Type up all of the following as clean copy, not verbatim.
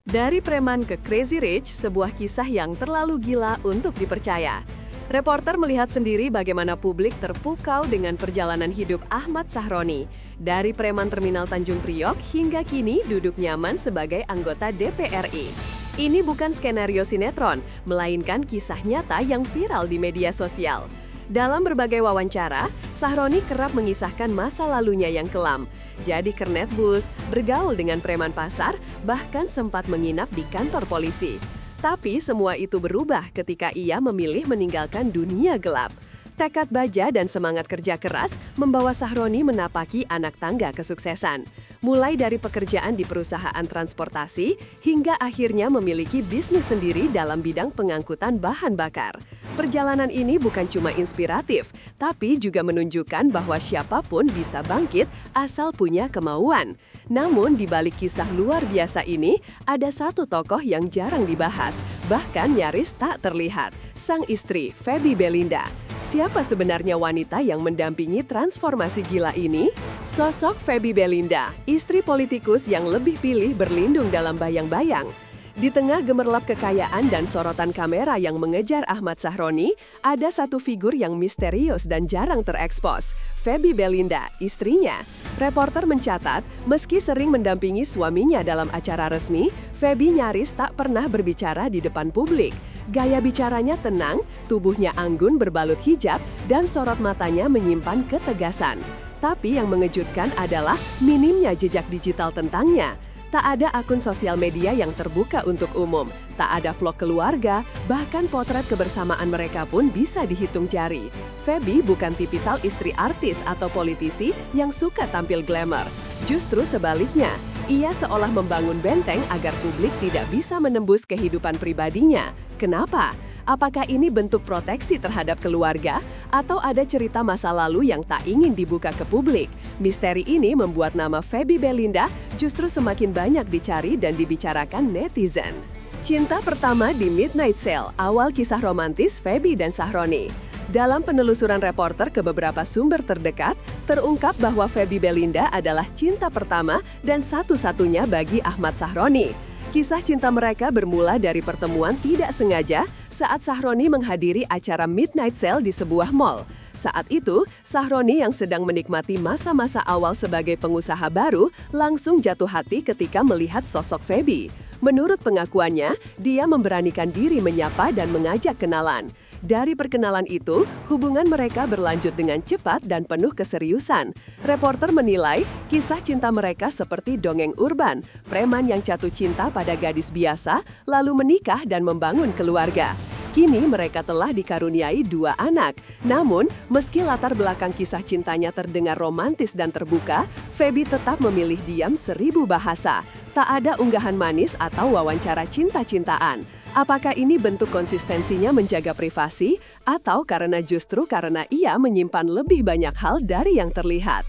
Dari preman ke Crazy Rich, sebuah kisah yang terlalu gila untuk dipercaya. Reporter melihat sendiri bagaimana publik terpukau dengan perjalanan hidup Ahmad Sahroni. Dari preman terminal Tanjung Priok hingga kini duduk nyaman sebagai anggota DPR RI. Ini bukan skenario sinetron, melainkan kisah nyata yang viral di media sosial. Dalam berbagai wawancara, Sahroni kerap mengisahkan masa lalunya yang kelam. Jadi kernet bus, bergaul dengan preman pasar, bahkan sempat menginap di kantor polisi. Tapi semua itu berubah ketika ia memilih meninggalkan dunia gelap. Tekad baja dan semangat kerja keras membawa Sahroni menapaki anak tangga kesuksesan. Mulai dari pekerjaan di perusahaan transportasi hingga akhirnya memiliki bisnis sendiri dalam bidang pengangkutan bahan bakar. Perjalanan ini bukan cuma inspiratif, tapi juga menunjukkan bahwa siapapun bisa bangkit asal punya kemauan. Namun di balik kisah luar biasa ini, ada satu tokoh yang jarang dibahas, bahkan nyaris tak terlihat, sang istri, Feby Belinda. Siapa sebenarnya wanita yang mendampingi transformasi gila ini? Sosok Feby Belinda, istri politikus yang lebih pilih berlindung dalam bayang-bayang. Di tengah gemerlap kekayaan dan sorotan kamera yang mengejar Ahmad Sahroni, ada satu figur yang misterius dan jarang terekspos, Feby Belinda, istrinya. Reporter mencatat, meski sering mendampingi suaminya dalam acara resmi, Feby nyaris tak pernah berbicara di depan publik. Gaya bicaranya tenang, tubuhnya anggun berbalut hijab, dan sorot matanya menyimpan ketegasan. Tapi yang mengejutkan adalah minimnya jejak digital tentangnya. Tak ada akun sosial media yang terbuka untuk umum, tak ada vlog keluarga, bahkan potret kebersamaan mereka pun bisa dihitung jari. Feby bukan tipikal istri artis atau politisi yang suka tampil glamour. Justru sebaliknya, ia seolah membangun benteng agar publik tidak bisa menembus kehidupan pribadinya. Kenapa? Apakah ini bentuk proteksi terhadap keluarga atau ada cerita masa lalu yang tak ingin dibuka ke publik? Misteri ini membuat nama Feby Belinda justru semakin banyak dicari dan dibicarakan netizen. Cinta pertama di Midnight Sale, awal kisah romantis Feby dan Sahroni. Dalam penelusuran reporter ke beberapa sumber terdekat, terungkap bahwa Feby Belinda adalah cinta pertama dan satu-satunya bagi Ahmad Sahroni. Kisah cinta mereka bermula dari pertemuan tidak sengaja saat Sahroni menghadiri acara Midnight Sale di sebuah mall. Saat itu, Sahroni yang sedang menikmati masa-masa awal sebagai pengusaha baru langsung jatuh hati ketika melihat sosok Feby. Menurut pengakuannya, dia memberanikan diri menyapa dan mengajak kenalan. Dari perkenalan itu, hubungan mereka berlanjut dengan cepat dan penuh keseriusan. Reporter menilai, kisah cinta mereka seperti dongeng urban, preman yang jatuh cinta pada gadis biasa, lalu menikah dan membangun keluarga. Kini mereka telah dikaruniai 2 anak. Namun, meski latar belakang kisah cintanya terdengar romantis dan terbuka, Feby tetap memilih diam 1000 bahasa. Tak ada unggahan manis atau wawancara cinta-cintaan. Apakah ini bentuk konsistensinya menjaga privasi, atau karena ia menyimpan lebih banyak hal dari yang terlihat?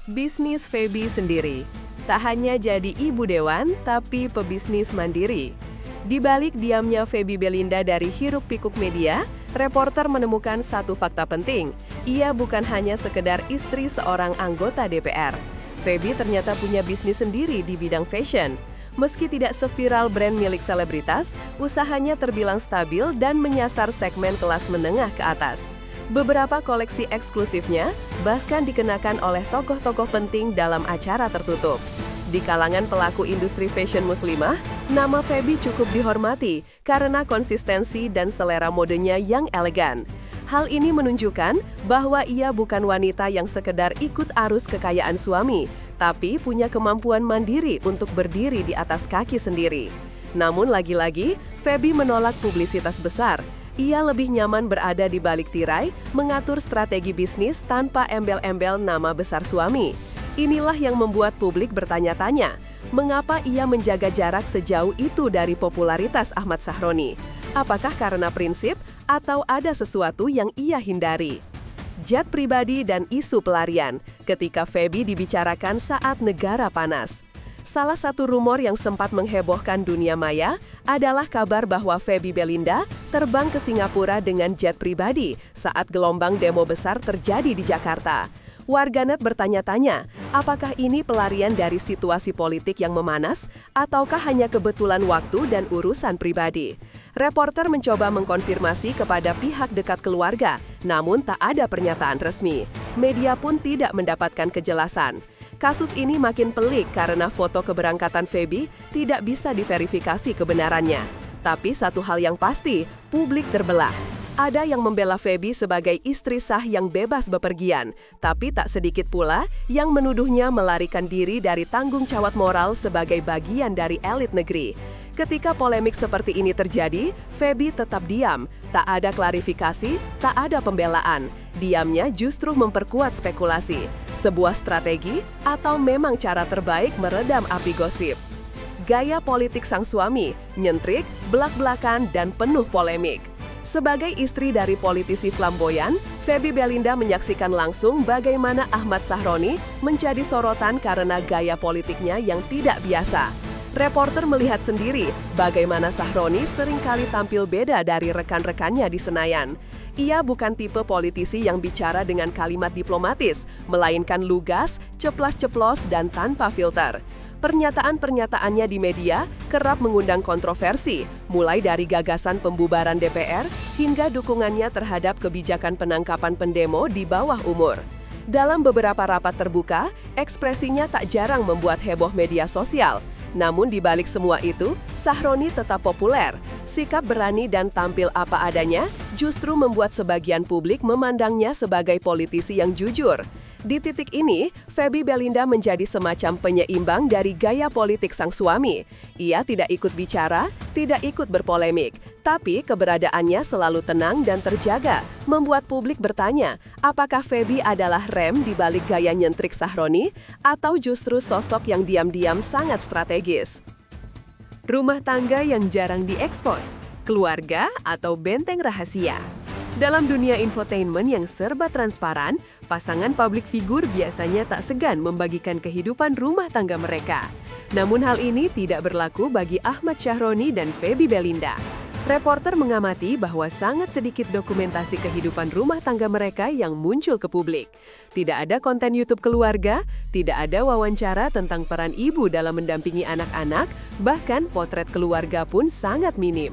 Bisnis Feby sendiri. Tak hanya jadi ibu dewan, tapi pebisnis mandiri. Di balik diamnya Feby Belinda dari hiruk-pikuk media, reporter menemukan satu fakta penting. Ia bukan hanya sekedar istri seorang anggota DPR. Feby ternyata punya bisnis sendiri di bidang fashion. Meski tidak seviral brand milik selebritas, usahanya terbilang stabil dan menyasar segmen kelas menengah ke atas. Beberapa koleksi eksklusifnya bahkan dikenakan oleh tokoh-tokoh penting dalam acara tertutup. Di kalangan pelaku industri fashion muslimah, nama Feby cukup dihormati karena konsistensi dan selera modenya yang elegan. Hal ini menunjukkan bahwa ia bukan wanita yang sekedar ikut arus kekayaan suami, tapi punya kemampuan mandiri untuk berdiri di atas kaki sendiri. Namun lagi-lagi, Feby menolak publisitas besar. Ia lebih nyaman berada di balik tirai, mengatur strategi bisnis tanpa embel-embel nama besar suami. Inilah yang membuat publik bertanya-tanya, mengapa ia menjaga jarak sejauh itu dari popularitas Ahmad Sahroni? Apakah karena prinsip atau ada sesuatu yang ia hindari? Jet pribadi dan isu pelarian ketika Feby dibicarakan saat negara panas. Salah satu rumor yang sempat menghebohkan dunia maya adalah kabar bahwa Feby Belinda terbang ke Singapura dengan jet pribadi saat gelombang demo besar terjadi di Jakarta. Warganet bertanya-tanya, apakah ini pelarian dari situasi politik yang memanas, ataukah hanya kebetulan waktu dan urusan pribadi? Reporter mencoba mengkonfirmasi kepada pihak dekat keluarga, namun tak ada pernyataan resmi. Media pun tidak mendapatkan kejelasan. Kasus ini makin pelik karena foto keberangkatan Feby tidak bisa diverifikasi kebenarannya. Tapi satu hal yang pasti, publik terbelah. Ada yang membela Feby sebagai istri sah yang bebas bepergian, tapi tak sedikit pula yang menuduhnya melarikan diri dari tanggung jawab moral sebagai bagian dari elit negeri. Ketika polemik seperti ini terjadi, Feby tetap diam, tak ada klarifikasi, tak ada pembelaan. Diamnya justru memperkuat spekulasi, sebuah strategi atau memang cara terbaik meredam api gosip. Gaya politik sang suami, nyentrik, belak-belakan, dan penuh polemik. Sebagai istri dari politisi flamboyan, Feby Belinda menyaksikan langsung bagaimana Ahmad Sahroni menjadi sorotan karena gaya politiknya yang tidak biasa. Reporter melihat sendiri bagaimana Sahroni seringkali tampil beda dari rekan-rekannya di Senayan. Ia bukan tipe politisi yang bicara dengan kalimat diplomatis, melainkan lugas, ceplas-ceplos, dan tanpa filter. Pernyataan-pernyataannya di media kerap mengundang kontroversi, mulai dari gagasan pembubaran DPR hingga dukungannya terhadap kebijakan penangkapan pendemo di bawah umur. Dalam beberapa rapat terbuka, ekspresinya tak jarang membuat heboh media sosial. Namun di balik semua itu, Sahroni tetap populer. Sikap berani dan tampil apa adanya justru membuat sebagian publik memandangnya sebagai politisi yang jujur. Di titik ini, Feby Belinda menjadi semacam penyeimbang dari gaya politik sang suami. Ia tidak ikut bicara, tidak ikut berpolemik, tapi keberadaannya selalu tenang dan terjaga, membuat publik bertanya, apakah Feby adalah rem di balik gaya nyentrik Sahroni, atau justru sosok yang diam-diam sangat strategis. Rumah tangga yang jarang diekspos, keluarga atau benteng rahasia. Dalam dunia infotainment yang serba transparan, pasangan publik figur biasanya tak segan membagikan kehidupan rumah tangga mereka. Namun hal ini tidak berlaku bagi Ahmad Sahroni dan Feby Belinda. Reporter mengamati bahwa sangat sedikit dokumentasi kehidupan rumah tangga mereka yang muncul ke publik. Tidak ada konten YouTube keluarga, tidak ada wawancara tentang peran ibu dalam mendampingi anak-anak, bahkan potret keluarga pun sangat minim.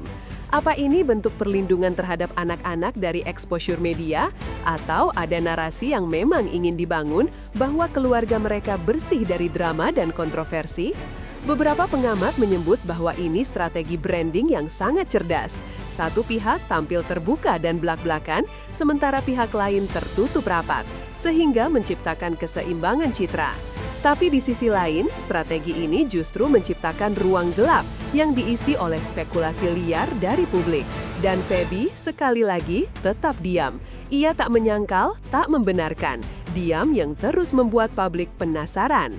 Apa ini bentuk perlindungan terhadap anak-anak dari exposure media? Atau ada narasi yang memang ingin dibangun bahwa keluarga mereka bersih dari drama dan kontroversi? Beberapa pengamat menyebut bahwa ini strategi branding yang sangat cerdas. Satu pihak tampil terbuka dan belak-belakan, sementara pihak lain tertutup rapat, sehingga menciptakan keseimbangan citra. Tapi di sisi lain, strategi ini justru menciptakan ruang gelap yang diisi oleh spekulasi liar dari publik. Dan Feby sekali lagi tetap diam. Ia tak menyangkal, tak membenarkan. Diam yang terus membuat publik penasaran.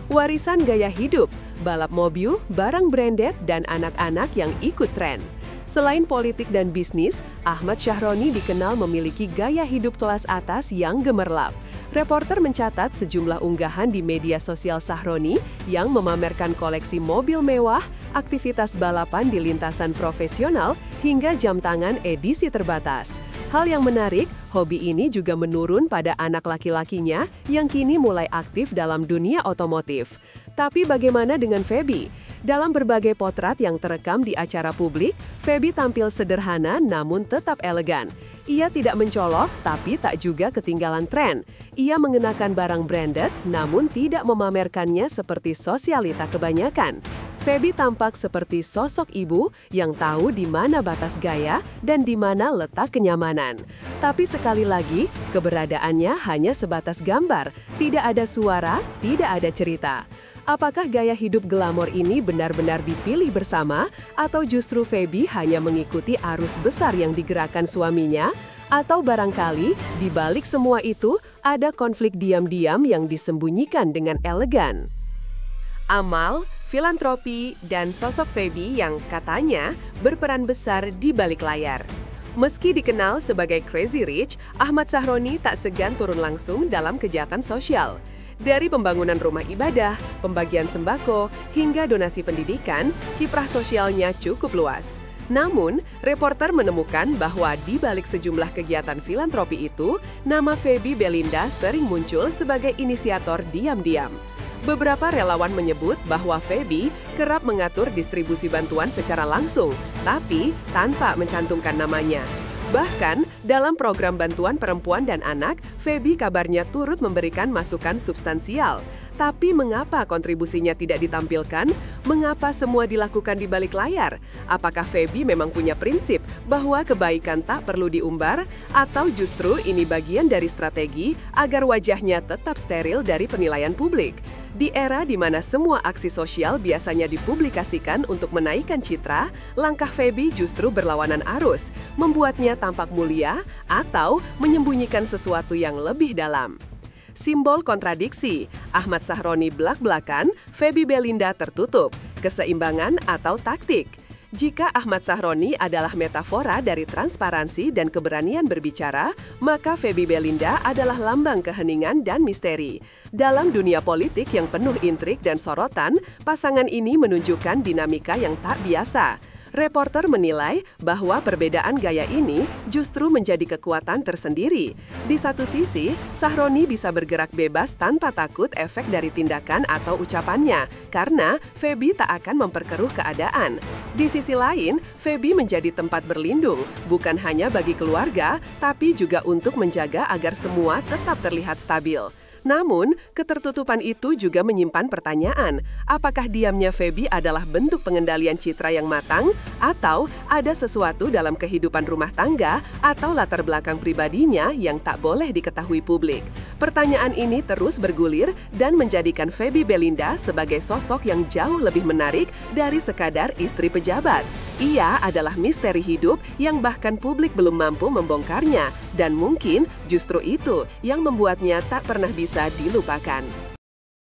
Warisan gaya hidup, balap mobil, barang branded, dan anak-anak yang ikut tren. Selain politik dan bisnis, Ahmad Sahroni dikenal memiliki gaya hidup kelas atas yang gemerlap. Reporter mencatat sejumlah unggahan di media sosial Sahroni yang memamerkan koleksi mobil mewah, aktivitas balapan di lintasan profesional, hingga jam tangan edisi terbatas. Hal yang menarik, hobi ini juga menurun pada anak laki-lakinya yang kini mulai aktif dalam dunia otomotif. Tapi bagaimana dengan Feby? Dalam berbagai potret yang terekam di acara publik, Feby tampil sederhana namun tetap elegan. Ia tidak mencolok, tapi tak juga ketinggalan tren. Ia mengenakan barang branded, namun tidak memamerkannya seperti sosialita kebanyakan. Feby tampak seperti sosok ibu yang tahu di mana batas gaya dan di mana letak kenyamanan. Tapi sekali lagi, keberadaannya hanya sebatas gambar, tidak ada suara, tidak ada cerita. Apakah gaya hidup glamor ini benar-benar dipilih bersama, atau justru Feby hanya mengikuti arus besar yang digerakkan suaminya? Atau barangkali, di balik semua itu, ada konflik diam-diam yang disembunyikan dengan elegan? Amal, filantropi, dan sosok Feby yang katanya berperan besar di balik layar. Meski dikenal sebagai Crazy Rich, Ahmad Sahroni tak segan turun langsung dalam kejahatan sosial. Dari pembangunan rumah ibadah, pembagian sembako, hingga donasi pendidikan, kiprah sosialnya cukup luas. Namun, reporter menemukan bahwa di balik sejumlah kegiatan filantropi itu, nama Feby Belinda sering muncul sebagai inisiator diam-diam. Beberapa relawan menyebut bahwa Feby kerap mengatur distribusi bantuan secara langsung, tapi tanpa mencantumkan namanya. Bahkan, dalam program bantuan perempuan dan anak, Feby kabarnya turut memberikan masukan substansial. Tapi mengapa kontribusinya tidak ditampilkan? Mengapa semua dilakukan di balik layar? Apakah Feby memang punya prinsip bahwa kebaikan tak perlu diumbar? Atau justru ini bagian dari strategi agar wajahnya tetap steril dari penilaian publik? Di era di mana semua aksi sosial biasanya dipublikasikan untuk menaikkan citra, langkah Feby justru berlawanan arus, membuatnya tampak mulia atau menyembunyikan sesuatu yang lebih dalam. Simbol kontradiksi, Ahmad Sahroni belak-belakan, Feby Belinda tertutup, keseimbangan atau taktik. Jika Ahmad Sahroni adalah metafora dari transparansi dan keberanian berbicara, maka Feby Belinda adalah lambang keheningan dan misteri. Dalam dunia politik yang penuh intrik dan sorotan, pasangan ini menunjukkan dinamika yang tak biasa. Reporter menilai bahwa perbedaan gaya ini justru menjadi kekuatan tersendiri. Di satu sisi, Sahroni bisa bergerak bebas tanpa takut efek dari tindakan atau ucapannya, karena Feby tak akan memperkeruh keadaan. Di sisi lain, Feby menjadi tempat berlindung, bukan hanya bagi keluarga, tapi juga untuk menjaga agar semua tetap terlihat stabil. Namun, ketertutupan itu juga menyimpan pertanyaan, apakah diamnya Feby adalah bentuk pengendalian citra yang matang, atau ada sesuatu dalam kehidupan rumah tangga atau latar belakang pribadinya yang tak boleh diketahui publik. Pertanyaan ini terus bergulir dan menjadikan Feby Belinda sebagai sosok yang jauh lebih menarik dari sekadar istri pejabat. Ia adalah misteri hidup yang bahkan publik belum mampu membongkarnya, dan mungkin justru itu yang membuatnya tak pernah bisa dilupakan.